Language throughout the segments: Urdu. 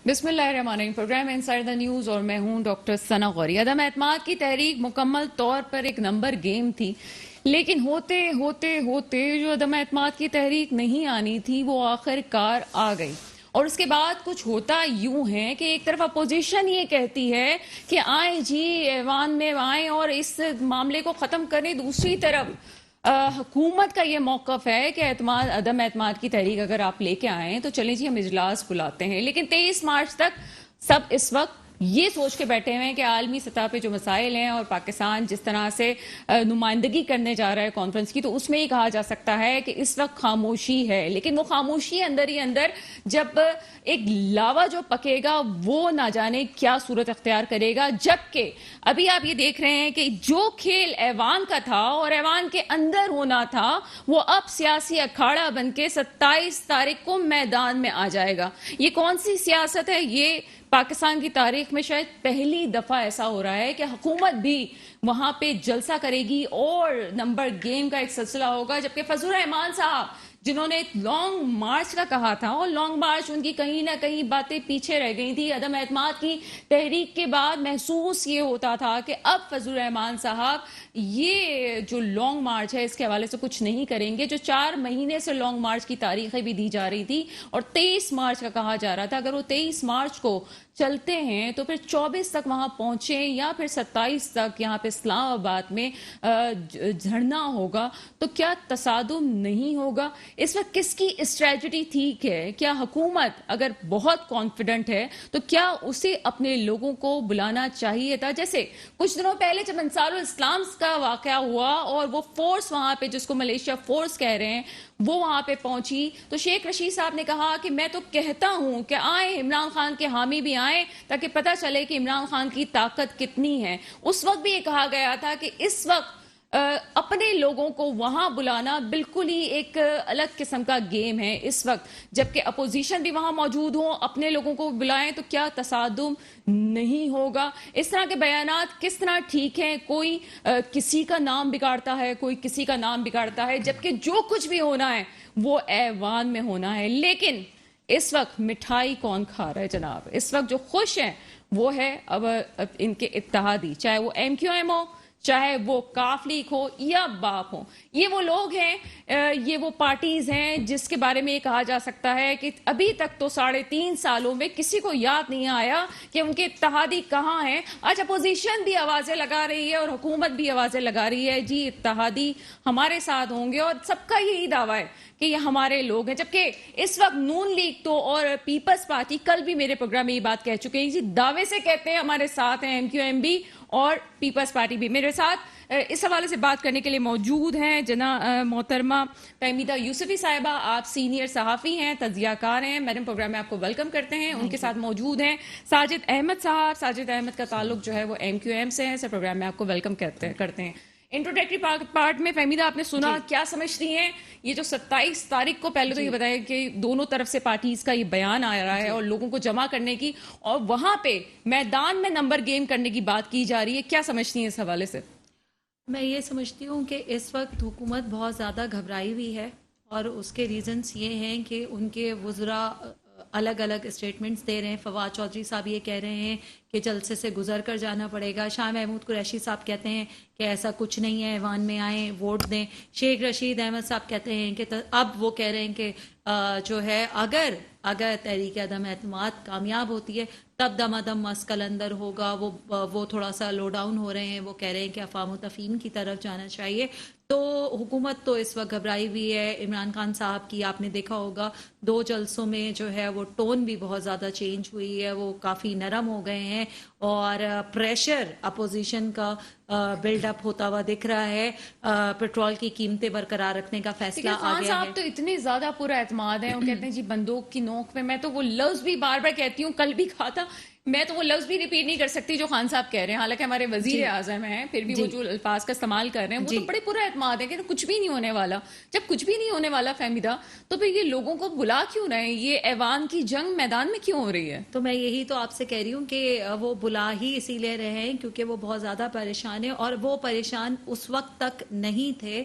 بسم اللہ الرحمن الرحیم، پروگرام انسائڈ دا نیوز اور میں ہوں ڈاکٹر ثنا غوری۔ عدم اعتماد کی تحریک مکمل طور پر ایک نمبر گیم تھی، لیکن ہوتے ہوتے ہوتے جو عدم اعتماد کی تحریک نہیں آنی تھی وہ آخر کار آ گئی۔ اور اس کے بعد کچھ ہوتا یوں ہے کہ ایک طرف اپوزیشن یہ کہتی ہے کہ آئیں جی ایوان میں آئیں اور اس معاملے کو ختم کریں، دوسری طرف حکومت کا یہ موقف ہے کہ عدم اعتماد کی تحریک اگر آپ لے کے آئیں تو چلیں جی ہم اجلاس بلاتے ہیں، لیکن 23 مارچ تک سب اس وقت یہ سوچ کے بیٹھے ہوئے ہیں کہ عالمی سطح پہ جو مسائل ہیں اور پاکستان جس طرح سے نمائندگی کرنے جا رہا ہے کانفرنس کی، تو اس میں ہی کہا جا سکتا ہے کہ اس وقت خاموشی ہے، لیکن وہ خاموشی اندر ہی اندر جب ایک لاوا جو پکے گا وہ نہ جانے کیا صورت اختیار کرے گا۔ جبکہ ابھی آپ یہ دیکھ رہے ہیں کہ جو کھیل ایوان کا تھا اور ایوان کے اندر ہونا تھا وہ اب سیاسی اکھاڑا بن کے 27 تاریخ کو میدان میں آ جائے گا۔ یہ کون سی سیاست ہے؟ یہ پاکستان کی تاریخ میں شاید پہلی دفعہ ایسا ہو رہا ہے کہ حکومت بھی وہاں پہ جلسہ کرے گی اور نمبر گیم کا ایک سلسلہ ہوگا، جبکہ فضل الرحمان صاحب جنہوں نے لانگ مارچ کا کہا تھا اور لانگ مارچ ان کی کہیں نہ کہیں باتیں پیچھے رہ گئی تھی۔ عدم اعتماد کی تحریک کے بعد محسوس یہ ہوتا تھا کہ اب فضل الرحمان صاحب یہ جو لانگ مارچ ہے اس کے حوالے سے کچھ نہیں کریں گے۔ جو 4 مہینے سے لانگ مارچ کی تاریخیں بھی دی جا رہی تھی اور 23 مارچ کا کہا جا رہا تھا، اگر وہ 23 مارچ کو چلتے ہیں تو پھر 24 تک وہاں پہنچیں یا پھر 27 تک یہاں پہ اسلام آباد میں جھڑنا ہوگا، تو کیا تصادم نہیں ہوگا؟ اس وقت کس کی اسٹریٹجی ٹھیک ہے؟ کیا حکومت اگر بہت کانفیڈنٹ ہے تو کیا اسے اپنے لوگوں کو بلانا چاہیے تھا؟ جیسے کچھ دنوں پہلے جب انصار الاسلام کا واقعہ ہوا اور وہ فورس وہاں پہ جس کو ملیشیا فورس کہہ رہے ہیں وہ وہاں پہ پہنچی، تو شیخ رشید صاحب نے کہا کہ میں تو کہتا ہوں کہ آئیں عمران خان کے حامی بھی آئیں تاکہ پتہ چلے کہ عمران خان کی طاقت کتنی ہے۔ اس وقت بھی یہ کہا گیا تھا کہ اس وقت اپنے لوگوں کو وہاں بلانا بالکل ہی ایک الگ قسم کا گیم ہے اس وقت، جبکہ اپوزیشن بھی وہاں موجود ہوں، اپنے لوگوں کو بلائیں تو کیا تصادم نہیں ہوگا؟ اس طرح کے بیانات کس طرح ٹھیک ہیں؟ کوئی کسی کا نام بگاڑتا ہے، کوئی کسی کا نام بگاڑتا ہے، جبکہ جو کچھ بھی ہونا ہے وہ ایوان میں ہونا ہے۔ لیکن اس وقت مٹھائی کون کھا رہا ہے جناب؟ اس وقت جو خوش ہیں وہ ہے اب ان کے اتحادی، چاہے وہ ایم کیو ایم ہو، چاہے وہ کاف لیگ ہو یا باپ ہو۔ یہ وہ لوگ ہیں، یہ وہ پارٹیز ہیں جس کے بارے میں یہ کہا جا سکتا ہے کہ ابھی تک تو 3.5 سالوں میں کسی کو یاد نہیں آیا کہ ان کے اتحادی کہاں ہیں۔ آج اپوزیشن بھی آوازیں لگا رہی ہے اور حکومت بھی آوازیں لگا رہی ہے، جی اتحادی ہمارے ساتھ ہوں گے، اور سب کا یہی دعویٰ ہے کہ یہ ہمارے لوگ ہیں۔ جبکہ اس وقت نون لیگ تو اور پیپلز پارٹی کل بھی میرے پروگرام میں یہ بات کہہ چکے ہیں، جی دعوے سے کہتے ہیں ہمارے ساتھ ہیں، ایم کیو ایم بھی اور پیپلز پارٹی بھی۔ میرے ساتھ اس حوالے سے بات کرنے کے لیے موجود ہیں محترمہ فہمیدہ یوسفی صاحبہ، آپ سینئر صحافی ہیں، تجزیہ کار ہیں، میڈم پروگرام میں آپ کو ویلکم کرتے ہیں۔ ان کے ساتھ موجود ہیں ساجد احمد صاحب، ساجد احمد کا تعلق جو ہے وہ ایم کیو ایم سے ہے، سر پروگرام میں آپ کو ویلکم کرتے ہیں۔ انٹروڈکٹری پارٹ میں فہمیدہ آپ نے سنا، کیا سمجھتی ہیں یہ جو 27 تاریخ کو، پہلے تو یہ بتائیں کہ دونوں طرف سے پارٹیز کا یہ بیان آ رہا ہے اور لوگوں کو جمع کرنے کی اور وہاں پہ میدان میں نمبر گیم کرنے کی بات کی جا رہی ہے، کیا سمجھتی ہیں اس حوالے سے؟ میں یہ سمجھتی ہوں کہ اس وقت حکومت بہت زیادہ گھبرائی ہوئی ہے، اور اس کے ریزنز یہ ہیں کہ ان کے وزراء الگ الگ اسٹیٹمنٹس دے رہے ہیں۔ فواد چودھری صاحب یہ کہہ رہے ہیں کہ جلسے سے گزر کر جانا پڑے گا، شاہ محمود قریشی صاحب کہتے ہیں کہ ایسا کچھ نہیں ہے، ایوان میں آئیں ووٹ دیں، شیخ رشید احمد صاحب کہتے ہیں کہ اب وہ کہہ رہے ہیں کہ جو ہے اگر تحریک عدم اعتماد کامیاب ہوتی ہے تب دم ادم مس کلندر ہوگا، وہ تھوڑا سا لو ڈاؤن ہو رہے ہیں، وہ کہہ رہے ہیں کہ افہام و تفہیم کی طرف جانا چاہیے۔ تو حکومت تو اس وقت گھبرائی ہوئی ہے۔ عمران خان صاحب کی آپ نے دیکھا ہوگا 2 جلسوں میں جو ہے وہ ٹون بھی بہت زیادہ چینج ہوئی ہے، وہ کافی نرم ہو گئے ہیں اور پریشر اپوزیشن کا بلڈ اپ ہوتا ہوا دکھ رہا ہے۔ پیٹرول کی قیمتیں برقرار رکھنے کا فیصلہ آ خان گیا صاحب ہے۔ تو اتنے زیادہ پورا اعتماد ہیں، وہ کہتے ہیں جی بندوق کی نوک پہ، میں تو وہ لفظ بھی بار بار کہتی ہوں، کل بھی کہا تھا، میں تو وہ لفظ بھی ریپیٹ نہیں کر سکتی جو خان صاحب کہہ رہے ہیں، حالانکہ ہمارے وزیر اعظم ہیں، پھر بھی وہ جو الفاظ کا استعمال کر رہے ہیں وہ تو بڑے پورا اعتماد ہے کہ کچھ بھی نہیں ہونے والا۔ جب کچھ بھی نہیں ہونے والا فہمیدہ، تو پھر یہ لوگوں کو بلا کیوں رہے ہیں؟ یہ ایوان کی جنگ میدان میں کیوں ہو رہی ہے؟ تو میں یہی تو آپ سے کہہ رہی ہوں کہ وہ بلا ہی اسی لیے رہے ہیں کیونکہ وہ بہت زیادہ پریشان ہیں، اور وہ پریشان اس وقت تک نہیں تھے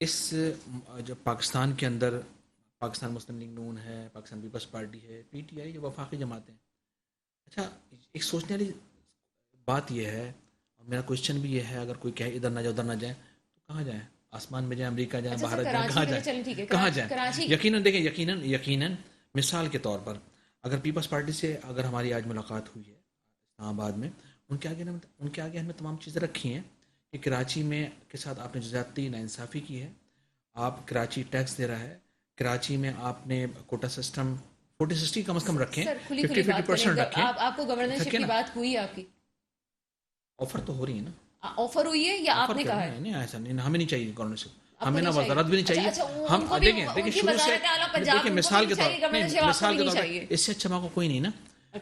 اس جو پاکستان کے اندر پاکستان مسلم لیگ نون ہے، پاکستان پیپلز پارٹی ہے، پی ٹی آئی، جو وفاقی جماعتیں ہیں، اچھا ایک سوچنے والی بات یہ ہے، اور میرا کوشچن بھی یہ ہے، اگر کوئی کہے ادھر نہ جائے ادھر نہ جائیں تو کہاں جائیں؟ آسمان میں جائیں، امریکہ جائیں، اچھا سر، بھارت جائیں، کراچی کہاں کے لیے جائیں؟ چلیں، ٹھیک ہے، کہاں جائیں؟ کراچی یقیناً دیکھیں، یقیناً مثال کے طور پر اگر پیپلز پارٹی سے اگر ہماری آج ملاقات ہوئی ہے اسلام آباد میں، ان کے آگے ہمیں تمام چیزیں رکھی ہیں کہ کراچی میں کے ساتھ آپ نے زیادتی ناانصافی کی ہے، آپ کراچی ٹیکس دے رہا ہے، کراچی میں آپ نے کوٹا سسٹم 40-60 کم از کم رکھیں، سر کھلی 50-50% بات کریں، رکھیں، آپ کو گورنرشپ تھکے کی نا، بات ہوئی ہے؟ آپ کی آفر تو ہو رہی ہے نا، آفر ہوئی ہے یا آپ آفر نے کر کہا رہے ہے؟ ہیں، نہیں ایسا نہیں، ہمیں نہیں چاہیے گورنرشپ، آپ کو ہمیں نہ نہیں چاہیے؟ وزارت بھی نہیں اچھا چاہیے، اچھا، ہم ان کو بھی دیکھیں کی شروع سے وزارت اعلیٰ پنجاب، دیکھیں ان کو بھی مثال نہیں کے طور چاہیے نہیں گورنرشپ، آپ کو مثال بھی کے نہیں طور چاہیے؟ پر اس سے اچھا موقع کوئی نہیں نا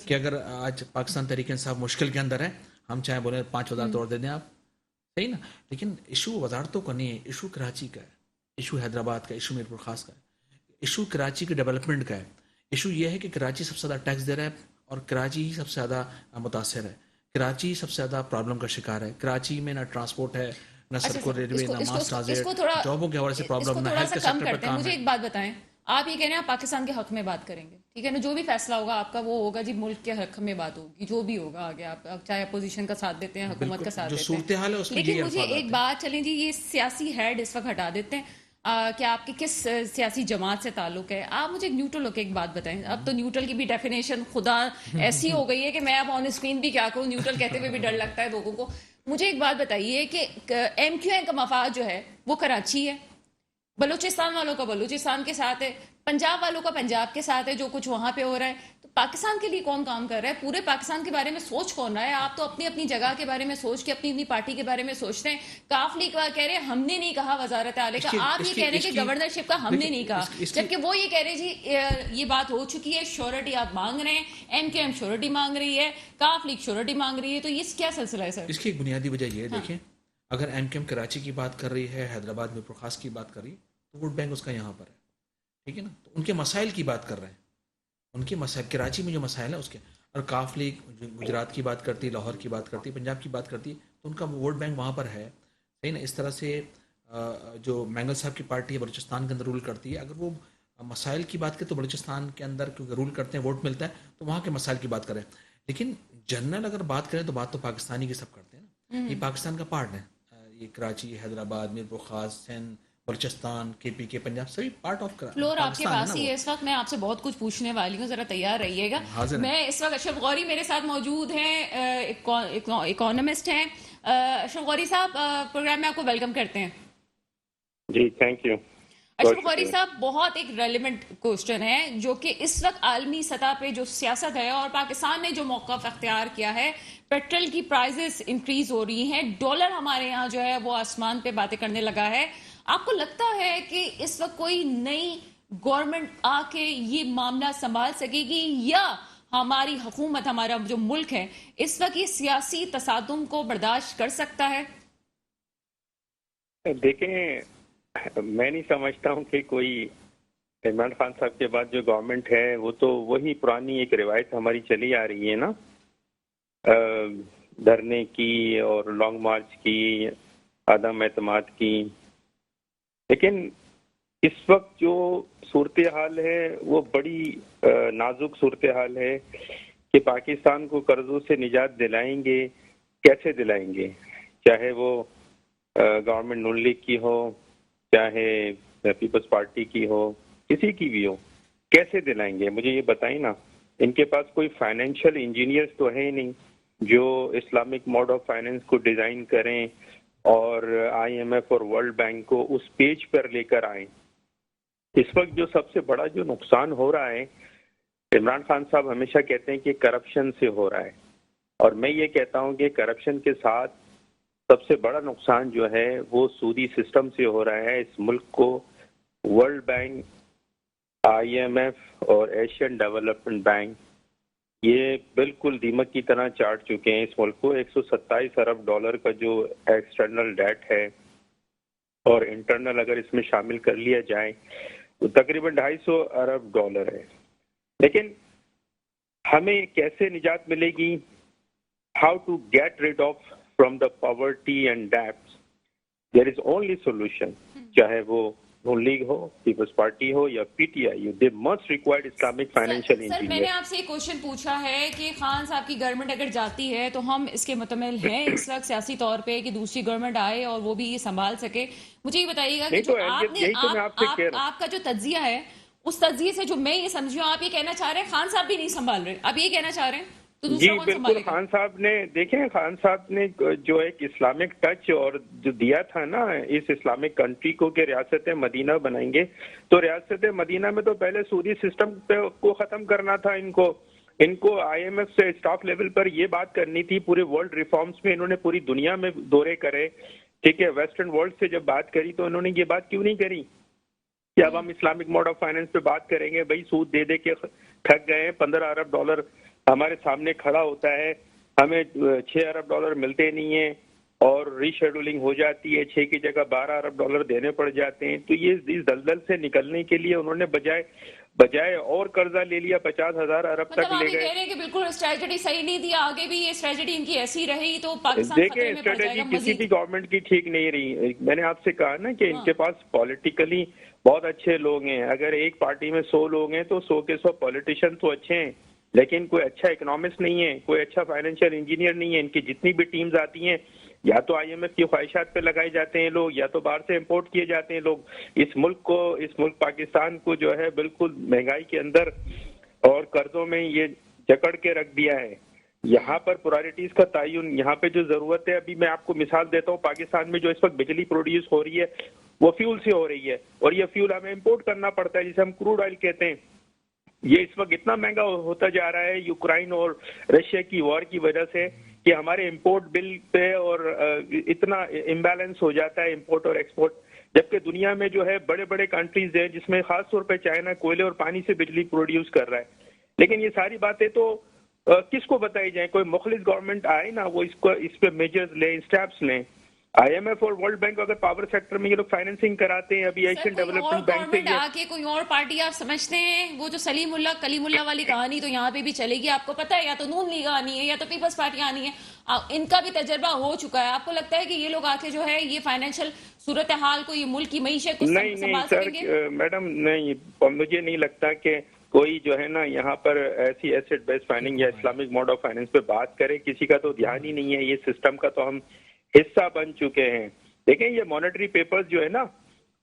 کہ اگر آج پاکستان تحریک انصاف مشکل کے اندر ہے، ہم چاہے بولیں 5 وزارت اور دے دیں آپ، صحیح نا، لیکن ایشو وزارتوں کا نہیں ہے، ایشو کراچی کا ہے، ایشو حیدرآباد کا، ایشو میرپور خاص کا ہے، ایشو کراچی کے ڈیولپمنٹ کا ہے، ایشو یہ ہے کہ کراچی سب سے زیادہ ٹیکس دے رہا ہے اور کراچی ہی سب سے زیادہ متاثر ہے، کراچی سب سے زیادہ پرابلم کا شکار ہے، کراچی میں نہ ٹرانسپورٹ ہے، نہ اچھا سڑکوں سر، ریلوے، نہ ماس ٹرانزٹ، جابوں کے حوالے سے اس پرابلم، کو نہ تھوڑا ہیلتھ سا کے کم سیکٹر پہ کرتے ہیں، کام مجھے ہے۔ ایک بات بتائیں، آپ یہ کہہ رہے ہیں آپ پاکستان کے حق میں بات کریں گے، ٹھیک ہے نا، جو بھی فیصلہ ہوگا آپ کا وہ ہوگا جی ملک کے حق میں بات ہوگی، جو بھی ہوگا آگے آپ چاہے اپوزیشن کا ساتھ دیتے ہیں، حکومت بالکل کا ساتھ جو دیتے صورتحال ہے ہیں، اس میں لیکن یہی مجھے الفاظ ایک آتے ہیں۔ بات چلیں جی، یہ سیاسی ہیڈ اس وقت ہٹا دیتے ہیں کہ آپ کے کس سیاسی جماعت سے تعلق ہے، آپ مجھے ایک نیوٹرل ہو کے ایک بات بتائیں، اب تو نیوٹرل کی بھی ڈیفینیشن خدا ایسی ہو گئی ہے کہ میں اب آن اسکرین بھی کیا کروں، نیوٹرل کہتے ہوئے بھی ڈر لگتا ہے لوگوں کو۔ مجھے ایک بات بتائیے کہ ایم کیو ایم کا مفاد جو ہے وہ کراچی ہے، بلوچستان والوں کا بلوچستان کے ساتھ ہے، پنجاب والوں کا پنجاب کے ساتھ ہے، جو کچھ وہاں پہ ہو رہا ہے، تو پاکستان کے لیے کون کام کر رہا ہے؟ پورے پاکستان کے بارے میں سوچ کون رہا ہے؟ آپ تو اپنی اپنی جگہ کے بارے میں سوچ کے اپنی اپنی پارٹی کے بارے میں سوچتے ہیں، کاف لیگ کہہ رہے ہیں ہم نے نہیں کہا وزارت اعلی کا، آپ یہ کہہ رہے ہیں کہ گورنرشپ کا ہم نے نہیں کہا، جبکہ وہ یہ کہہ رہے جی یہ بات ہو چکی ہے، شیورٹی آپ مانگ رہے ہیں، ایم کیو ایم شیورٹی مانگ رہی ہے، کاف لیگ شیورٹی مانگ رہی ہے، تو یہ کیا سلسلہ ہے سر؟ اس کی ایک بنیادی وجہ یہ ہے، دیکھیں اگر ایم کیم کراچی کی بات کر رہی ہے، حیدرآباد میں پرخاص کی بات کر رہی ہے، تو ووٹ بینک اس کا یہاں پر ہے، ٹھیک ہے نا، تو ان کے مسائل کی بات کر رہے ہیں، ان کے مسائل کراچی میں جو مسائل ہیں اس کے، اور کاف لیگ گجرات کی بات کرتی ہے، لاہور کی بات کرتی ہے، پنجاب کی بات کرتی ہے، تو ان کا ووٹ بینک وہاں پر ہے، صحیح نا، اس طرح سے جو مینگل صاحب کی پارٹی ہے بلوچستان کے اندر رول کرتی ہے، اگر وہ مسائل کی بات کریں تو بلوچستان کے اندر کیونکہ رول کرتے ہیں، ووٹ ملتا ہے، تو وہاں کے مسائل کی بات کریں، لیکن جنرل اگر بات کریں تو بات تو پاکستانی کی سب کرتے ہیں نا، یہ پاکستان کا پارٹ ہے، یہ کراچی، حیدرآباد، میرپور خاص، سندھ، بلوچستان، کے پی کے، پنجاب، سبھی پارٹ آف فلور آپ کے پاکستان ہے نا پاس ہی وہ، ہے اس وقت، میں آپ سے بہت کچھ پوچھنے والی ہوں، ذرا تیار رہیے گا۔ حاضر ہیں۔ میں اس وقت اشرف غوری میرے ساتھ موجود ہیں، اکانومسٹ ہیں۔ اشرف غوری صاحب، پروگرام میں آپ کو ویلکم کرتے ہیں۔ جی تھینک یو، اشرف غوری صاحب، بہت ایک ریلیونٹ کوسچن ہے جو کہ اس وقت عالمی سطح پہ جو سیاست ہے اور پاکستان نے جو موقف اختیار کیا ہے، پیٹرول کی پرائزز انکریز ہو رہی ہیں، ڈالر ہمارے یہاں جو ہے وہ آسمان پہ باتیں کرنے لگا ہے، آپ کو لگتا ہے کہ اس وقت کوئی نئی گورنمنٹ آ کے یہ معاملہ سنبھال سکے گی، یا ہماری حکومت، ہمارا جو ملک ہے اس وقت یہ سیاسی تصادم کو برداشت کر سکتا ہے؟ دیکھیں میں نہیں سمجھتا ہوں کہ کوئی عمران خان صاحب کے بعد جو گورنمنٹ ہے وہ تو وہی پرانی ایک روایت ہماری چلی آ رہی ہے نا، دھرنے کی اور لانگ مارچ کی، عدم اعتماد کی، لیکن اس وقت جو صورتحال ہے وہ بڑی نازک صورتحال ہے کہ پاکستان کو قرضوں سے نجات دلائیں گے، کیسے دلائیں گے، چاہے وہ گورنمنٹ نون لیگ کی ہو، چاہے پیپلز پارٹی کی ہو، کسی کی بھی ہو، کیسے دلائیں گے؟ مجھے یہ بتائیں نا، ان کے پاس کوئی فائنینشیل انجینئرز تو ہے ہی نہیں جو اسلامک موڈ آف فائنینس کو ڈیزائن کریں اور آئی ایم ایف اور ورلڈ بینک کو اس پیج پر لے کر آئیں۔ اس وقت جو سب سے بڑا جو نقصان ہو رہا ہے، عمران خان صاحب ہمیشہ کہتے ہیں کہ کرپشن سے ہو رہا ہے، اور میں یہ کہتا ہوں کہ کرپشن کے ساتھ سب سے بڑا نقصان جو ہے وہ سودی سسٹم سے ہو رہا ہے۔ اس ملک کو world bank, I M F اور ایشین ڈیولپمنٹ بینک یہ بالکل دیمک کی طرح چاٹ چکے ہیں۔ اس ملک کو 127 ارب ڈالر کا جو ایکسٹرنل ڈیٹ ہے اور انٹرنل اگر اس میں شامل کر لیا جائے تو تقریباً 250 ارب ڈالر ہے، لیکن ہمیں کیسے نجات ملے گی؟ How to get rid of from the poverty and debts. There is only solution. چاہے وہ نون لیگ ہو, پیپلز پارٹی ہو یا P T I, they must required Islamic financial sir میں نے انجینئر. آپ سے ایک کوشچن پوچھا ہے کہ خان صاحب کی گورنمنٹ اگر جاتی ہے تو ہم اس کے متمل ہیں اس وقت سیاسی طور پہ کہ دوسری گورنمنٹ آئے اور وہ بھی یہ سنبھال سکے. مجھے یہ بتائیے گا کہ جو آپ نے آپ کا جو تجزیہ ہے اس تجزیے سے جو میں یہ سمجھی ہوں, آپ یہ کہنا چاہ رہے ہیں خان صاحب بھی نہیں سنبھال رہے, آپ یہ کہنا چاہ رہے ہیں تو جی دوسرا کون بالکل. سنبھالے گا؟ خان صاحب نے دیکھیں, خان صاحب نے جو ایک اسلامک ٹچ اور جو دیا تھا نا اس اسلامک کنٹری کو کہ ریاست مدینہ بنائیں گے, تو ریاست مدینہ میں تو پہلے سودی سسٹم کو ختم کرنا تھا. ان کو آئی ایم ایف سے اسٹاف لیول پر یہ بات کرنی تھی. پورے ورلڈ ریفارمز میں انہوں نے پوری دنیا میں دورے کرے, ٹھیک ہے, ویسٹرن ورلڈ سے جب بات کری تو انہوں نے یہ بات کیوں نہیں کری کہ اب ہم اسلامک موڈ آف فائنینس پہ بات کریں گے. بھائی سود دے دے کے تھک گئے ہیں, 15 ارب ڈالر ہمارے سامنے کھڑا ہوتا ہے, ہمیں 6 ارب ڈالر ملتے نہیں ہیں اور ری شیڈولنگ ہو جاتی ہے, 6 کی جگہ 12 ارب ڈالر دینے پڑ جاتے ہیں. تو یہ اس دلدل سے نکلنے کے لیے انہوں نے بجائے اور قرضہ لے لیا, 50,000 ارب تک مطلب لے آپ یہ گئے. کہہ رہے ہیں کہ بالکل اسٹریٹجی صحیح نہیں دی, آگے بھی یہ اسٹریٹجی ان کی ایسی رہی تو پاکستان دیکھیں خطرے میں پڑ جائے اسٹریٹجی گا کسی مزید. بھی گورنمنٹ کی ٹھیک نہیں رہی. میں نے آپ سے کہا نا کہ ان کے پاس پولیٹیکلی بہت اچھے لوگ ہیں. اگر ایک پارٹی میں 100 لوگ ہیں تو 100 کے 100 پولیٹیشین تو اچھے ہیں, لیکن کوئی اچھا اکنامسٹ نہیں ہے, کوئی اچھا فائنینشیل انجینئر نہیں ہے. ان کی جتنی بھی ٹیمز آتی ہیں یا تو آئی ایم ایف کی خواہشات پہ لگائے جاتے ہیں لوگ, یا تو باہر سے امپورٹ کیے جاتے ہیں لوگ. اس ملک پاکستان کو جو ہے بالکل مہنگائی کے اندر اور قرضوں میں یہ جکڑ کے رکھ دیا ہے. یہاں پر پرائرٹیز کا تعین, یہاں پہ جو ضرورت ہے, ابھی میں آپ کو مثال دیتا ہوں, پاکستان میں جو اس وقت بجلی پروڈیوس ہو رہی ہے وہ فیول سے ہو رہی ہے, اور یہ فیول ہمیں امپورٹ کرنا پڑتا ہے جسے ہم کروڈ آئل کہتے ہیں. یہ اس وقت اتنا مہنگا ہوتا جا رہا ہے یوکرائن اور رشیا کی وار کی وجہ سے کہ ہمارے امپورٹ بل پہ اور اتنا امبیلنس ہو جاتا ہے امپورٹ اور ایکسپورٹ, جبکہ دنیا میں جو ہے بڑے بڑے کنٹریز ہیں جس میں خاص طور پہ چائنا کوئلے اور پانی سے بجلی پروڈیوس کر رہا ہے. لیکن یہ ساری باتیں تو کس کو بتائی جائیں؟ کوئی مخلص گورنمنٹ آئے نا, وہ اس پہ میجرز لیں, اسٹیپس لیں. آئی ایم ایف اور ورلڈ بینک اگر پاور سیکٹر میں یہ لوگ فائنینسنگ کراتے ہیں, ابھی ایشین ڈیولپمنٹ بینک سے آ کے کوئی اور پارٹی آپ سمجھتے ہیں وہ جو سلیم اللہ کلیم اللہ والی کہانی تو یہاں پہ بھی چلے گی؟ آپ کو پتا ہے یا تو نون لیگ آنی ہے یا تو پیپلز پارٹی آنی ہے, ان کا بھی تجربہ ہو چکا ہے. آپ کو لگتا ہے کہ یہ لوگ آ کے جو ہے یہ فائنینشیل صورتحال کو, یہ ملک کی معیشت کو سنبھال سکیں گے؟ سر میڈم نہیں, مجھے نہیں لگتا کہ کوئی جو ہے نا یہاں پر ایسی ایسٹ بیس فائنینس یا اسلامک موڈ آف فائنینس پہ بات کرے. کسی کا تو دھیان ہی نہیں ہے, یہ سسٹم کا تو ہم حصہ بن چکے ہیں. دیکھیں یہ مانیٹری پیپرز جو ہے نا,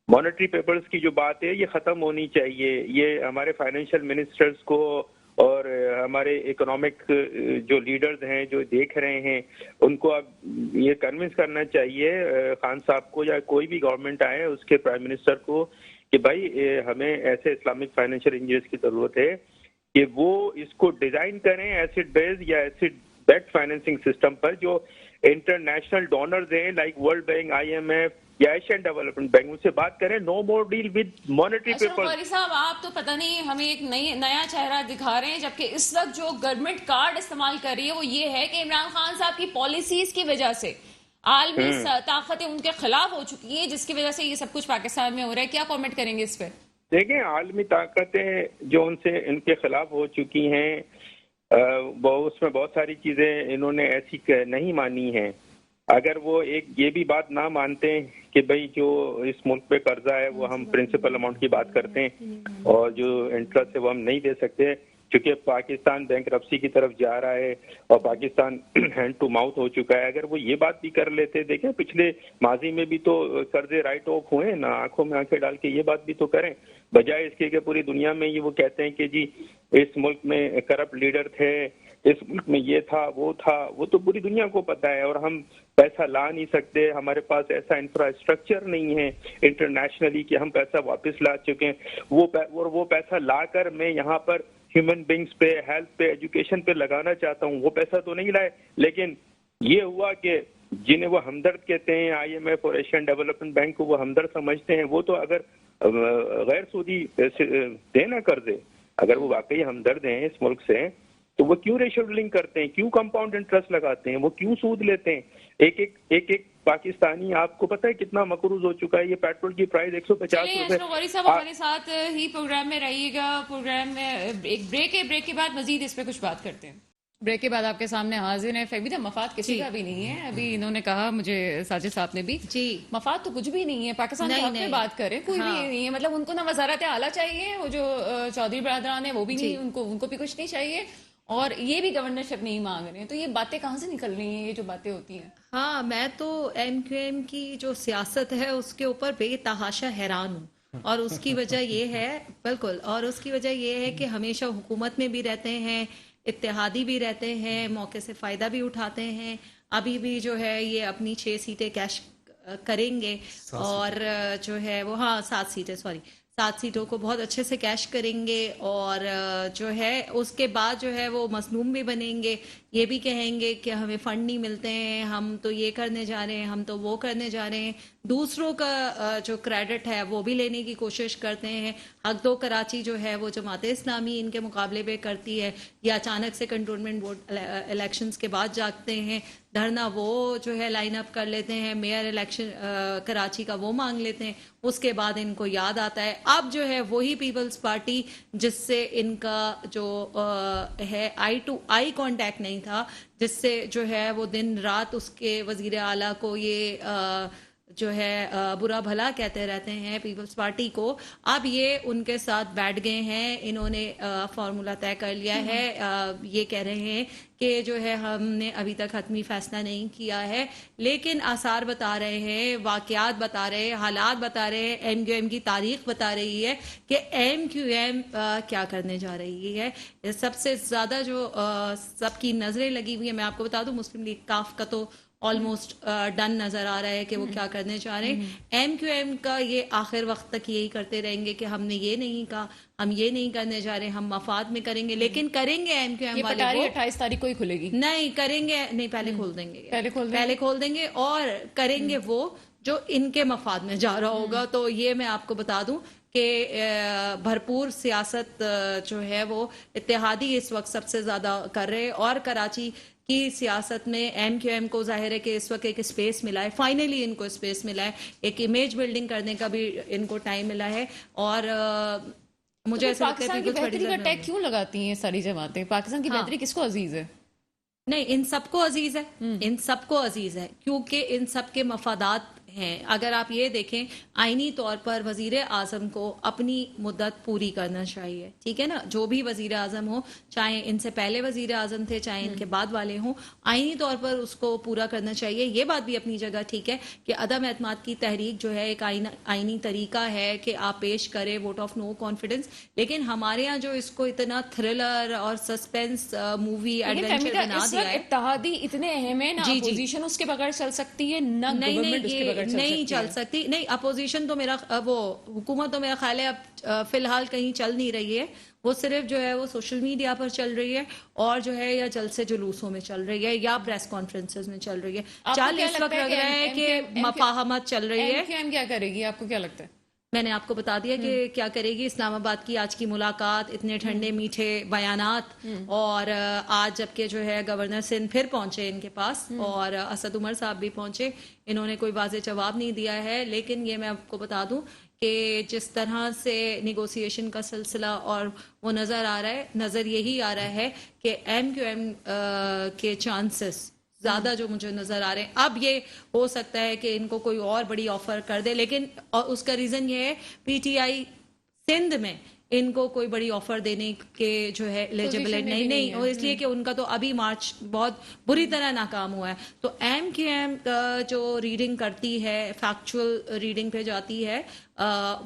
مانیٹری پیپرز کی جو بات ہے یہ ختم ہونی چاہیے. یہ ہمارے فائنینشیل منسٹرز کو اور ہمارے اکنامک جو لیڈرز ہیں جو دیکھ رہے ہیں ان کو اب یہ کنونس کرنا چاہیے خان صاحب کو یا کوئی بھی گورنمنٹ آئے اس کے پرائم منسٹر کو کہ بھائی ہمیں ایسے اسلامک فائنینشیل انجینئرز کی ضرورت ہے کہ وہ اس کو ڈیزائن کریں ایسڈ بیس یا ایسڈ بیکڈ فائنینسنگ سسٹم پر, جو انٹرنیشنل ڈونرز ہیں like world bank, I M F یا ایشین ڈیولپمنٹ بینک, ان سے بات کریں. No more deal with monetary paper. قاری صاحب آپ تو پتہ نہیں ہمیں ایک نیا چہرہ دکھا رہے ہیں, جبکہ اس وقت جو گورنمنٹ کارڈ استعمال کر رہی ہے وہ یہ ہے کہ عمران خان صاحب کی پالیسیز کی وجہ سے عالمی طاقتیں ان کے خلاف ہو چکی ہیں, جس کی وجہ سے یہ سب کچھ پاکستان میں ہو رہا ہے. کیا کامنٹ کریں گے اس پہ؟ دیکھیں عالمی طاقتیں جو ان کے خلاف ہو چکی ہیں, اس میں بہت ساری چیزیں انہوں نے ایسی نہیں مانی ہیں. اگر وہ ایک یہ بھی بات نہ مانتے کہ بھئی جو اس ملک پہ قرضہ ہے وہ ہم پرنسپل اماؤنٹ کی بات کرتے ہیں اور جو انٹرسٹ ہے وہ ہم نہیں دے سکتے چونکہ پاکستان بینکرپسی کی طرف جا رہا ہے اور پاکستان ہینڈ ٹو ماؤتھ ہو چکا ہے. اگر وہ یہ بات بھی کر لیتے, دیکھیں پچھلے ماضی میں بھی تو قرضے رائٹ آف ہوئے نا, آنکھوں میں آنکھیں ڈال کے یہ بات بھی تو کریں, بجائے اس کے کہ پوری دنیا میں یہ وہ کہتے ہیں کہ جی اس ملک میں کرپٹ لیڈر تھے, اس ملک میں یہ تھا وہ تھا. وہ تو پوری دنیا کو پتہ ہے اور ہم پیسہ لا نہیں سکتے, ہمارے پاس ایسا انفراسٹرکچر نہیں ہے انٹرنیشنلی کہ ہم پیسہ واپس لا چکے ہیں. وہ پیسہ لا کر میں یہاں پر ہیومن بینگز پہ, ہیلتھ پہ, ایجوکیشن پہ لگانا چاہتا ہوں. وہ پیسہ تو نہیں لائے, لیکن یہ ہوا کہ جنہیں وہ ہمدرد کہتے ہیں, آئی ایم ایف اور ایشین ڈیولپمنٹ بینک کو وہ ہمدرد سمجھتے ہیں, وہ تو اگر غیر سودی دینا قرضے, اگر وہ واقعی ہمدرد ہیں اس ملک سے, تو وہ کیوں ریشیڈولنگ کرتے ہیں, کیوں کمپاؤنڈ انٹرسٹ لگاتے ہیں, وہ کیوں سود لیتے ہیں؟ ایک پاکستانی آپ کو پتہ ہے کتنا مقروض ہو چکا ہے. یہ پیٹرول کی پرائز 150 روپے. غوری صاحب ہمارے ساتھ ہی پروگرام میں رہیے گا. پروگرام میں ایک بریک ہے, بریک کے بعد مزید اس پہ کچھ بات کرتے ہیں. بریک کے بعد آپ کے سامنے حاضر ہیں فہمیدہ، مفاد کسی کا بھی نہیں ہے. ابھی انہوں نے کہا مجھے ساجد صاحب نے بھی، جی مفاد تو کچھ بھی نہیں ہے، پاکستان کے نہیں، حق میں نہیں. بات کریں کوئی بھی ہاں. نہیں ہے. مطلب ان کو نہ وزارت اعلیٰ چاہیے، وہ جو چودھری برادران ہیں وہ بھی نہیں، ان کو بھی کچھ نہیں چاہیے، اور یہ بھی گورنرشپ نہیں مانگ رہے ہیں. تو یہ باتیں کہاں سے نکل رہی ہیں، یہ جو باتیں ہوتی ہیں؟ ہاں، میں تو ایم کیو ایم کی جو سیاست ہے اس کے اوپر بے تحاشا حیران ہوں، اور اس کی وجہ یہ ہے، بالکل، اور اس کی وجہ یہ ہے کہ ہمیشہ حکومت میں بھی رہتے ہیں، اتحادی بھی رہتے ہیں، موقع سے فائدہ بھی اٹھاتے ہیں. ابھی بھی جو ہے یہ اپنی 6 سیٹیں کیش کریں گے، اور جو ہے وہ 7 سیٹیں، سوری 7 سیٹوں کو بہت اچھے سے کیش کریں گے، اور جو ہے اس کے بعد جو ہے وہ مظلوم بھی بنیں گے. یہ بھی کہیں گے کہ ہمیں فنڈ نہیں ملتے ہیں، ہم تو یہ کرنے جا رہے ہیں، ہم تو وہ کرنے جا رہے ہیں. دوسروں کا جو کریڈٹ ہے وہ بھی لینے کی کوشش کرتے ہیں. حق دو کراچی جو ہے وہ جماعت اسلامی ان کے مقابلے میں کرتی ہے، یا اچانک سے کنٹونمنٹ بورڈ الیکشنز کے بعد جاگتے ہیں، دھرنا وہ جو ہے لائن اپ کر لیتے ہیں، میئر الیکشن کراچی کا وہ مانگ لیتے ہیں. اس کے بعد ان کو یاد آتا ہے اب جو ہے وہی پیپلز پارٹی جس سے ان کا جو ہے آئی ٹو آئی کانٹیکٹ نہیں تھا، جس سے جو ہے وہ دن رات اس کے وزیر اعلیٰ کو یہ جو ہے برا بھلا کہتے رہتے ہیں پیپلز پارٹی کو، اب یہ ان کے ساتھ بیٹھ گئے ہیں. انہوں نے فارمولا طے کر لیا ہے. یہ کہہ رہے ہیں کہ جو ہے ہم نے ابھی تک حتمی فیصلہ نہیں کیا ہے، لیکن آثار بتا رہے ہیں، واقعات بتا رہے ہیں، حالات بتا رہے ہیں، ایم کیو ایم کی تاریخ بتا رہی ہے کہ ایم کیو ایم کیا کرنے جا رہی ہے. سب سے زیادہ جو سب کی نظریں لگی ہوئی ہیں، میں آپ کو بتا دوں مسلم لیگ کاف کا تو آلموسٹ ڈن نظر آ رہا ہے کہ وہ کیا کرنے چاہ رہے ہیں. ایم کیو ایم کا یہ آخر وقت تک یہی کرتے رہیں گے کہ ہم نے یہ نہیں کہا، ہم یہ نہیں کرنے جا رہے، ہم مفاد میں کریں گے. لیکن کریں گے ایم کیو ایم یہ والے پٹاری وہ 28 تاریخ کو ہی کھلے گی. نہیں کریں گے، نہیں پہلے کھول دیں گے، پہلے کھول دیں گے، اور کریں گے وہ جو ان کے مفاد میں جا رہا ہوگا. تو یہ میں آپ کو بتا دوں کہ بھرپور سیاست جو ہے وہ اتحادی اس وقت سب سے زیادہ کر رہے، اور کراچی کی سیاست میں ایم کیو ایم کو ظاہر ہے کہ اس وقت ایک اسپیس ملا ہے، فائنلی ان کو اسپیس ملا ہے، ایک امیج بلڈنگ کرنے کا بھی ان کو ٹائم ملا ہے. اور مجھے ایسا لگتا ہے پاکستان کی بہتری کا ٹیگ کیوں لگاتی ہیں ساری جماعتیں؟ پاکستان کی بہتری کس کو عزیز ہے؟ نہیں، ان سب کو عزیز ہے، ان سب کو عزیز ہے، کیونکہ ان سب کے مفادات ہیں. اگر آپ یہ دیکھیں آئینی طور پر وزیر اعظم کو اپنی مدت پوری کرنا چاہیے، ٹھیک ہے نا، جو بھی وزیر اعظم ہو، چاہے ان سے پہلے وزیر اعظم تھے چاہے ان کے بعد والے ہوں، آئینی طور پر اس کو پورا کرنا چاہیے. یہ بات بھی اپنی جگہ ٹھیک ہے کہ عدم اعتماد کی تحریک جو ہے ایک آئینی طریقہ ہے کہ آپ پیش کریں ووٹ آف نو کانفیڈنس، لیکن ہمارے ہاں جو اس کو اتنا تھرلر اور سسپینس مووی ایڈونچر بنا دیا ہے. اتحادی اتنے اہم ہے، نہ اپوزیشن اس کے بغیر چل سکتی ہے، نہ گورنمنٹ اس کے بغیر نہیں چل سکتی. نہیں، اپوزیشن تو میرا وہ حکومت تو میرا خیال ہے اب فی الحال کہیں چل نہیں رہی ہے، وہ صرف جو ہے وہ سوشل میڈیا پر چل رہی ہے، اور جو ہے یا جلسے جلوسوں میں چل رہی ہے، یا پریس کانفرنسز میں چل رہی ہے. چل اس وقت لگ رہا ہے کہ مفاہمت چل رہی ہے. ایم کیو ایم کیا کرے گی، آپ کو کیا لگتا ہے؟ میں نے آپ کو بتا دیا کہ کیا کرے گی. اسلام آباد کی آج کی ملاقات، اتنے ٹھنڈے میٹھے بیانات، اور آج جبکہ جو ہے گورنر سندھ پھر پہنچے ان کے پاس، اور اسد عمر صاحب بھی پہنچے، انہوں نے کوئی واضح جواب نہیں دیا ہے. لیکن یہ میں آپ کو بتا دوں کہ جس طرح سے نیگوسیشن کا سلسلہ اور وہ نظر آ رہا ہے، نظر یہی آ رہا ہے کہ ایم کیو ایم کے چانسز زیادہ جو مجھے نظر آ رہے ہیں. اب یہ ہو سکتا ہے کہ ان کو کوئی اور بڑی آفر کر دے، لیکن اور اس کا ریزن یہ ہے پی ٹی آئی سندھ میں ان کو کوئی بڑی آفر دینے کے جو ہے ایلیجبلٹ نہیں، اور اس لیے کہ ان کا تو ابھی مارچ بہت بری طرح ناکام ہوا ہے. تو ایم کیو ایم جو ریڈنگ کرتی ہے، فیکچوئل ریڈنگ پہ جاتی ہے،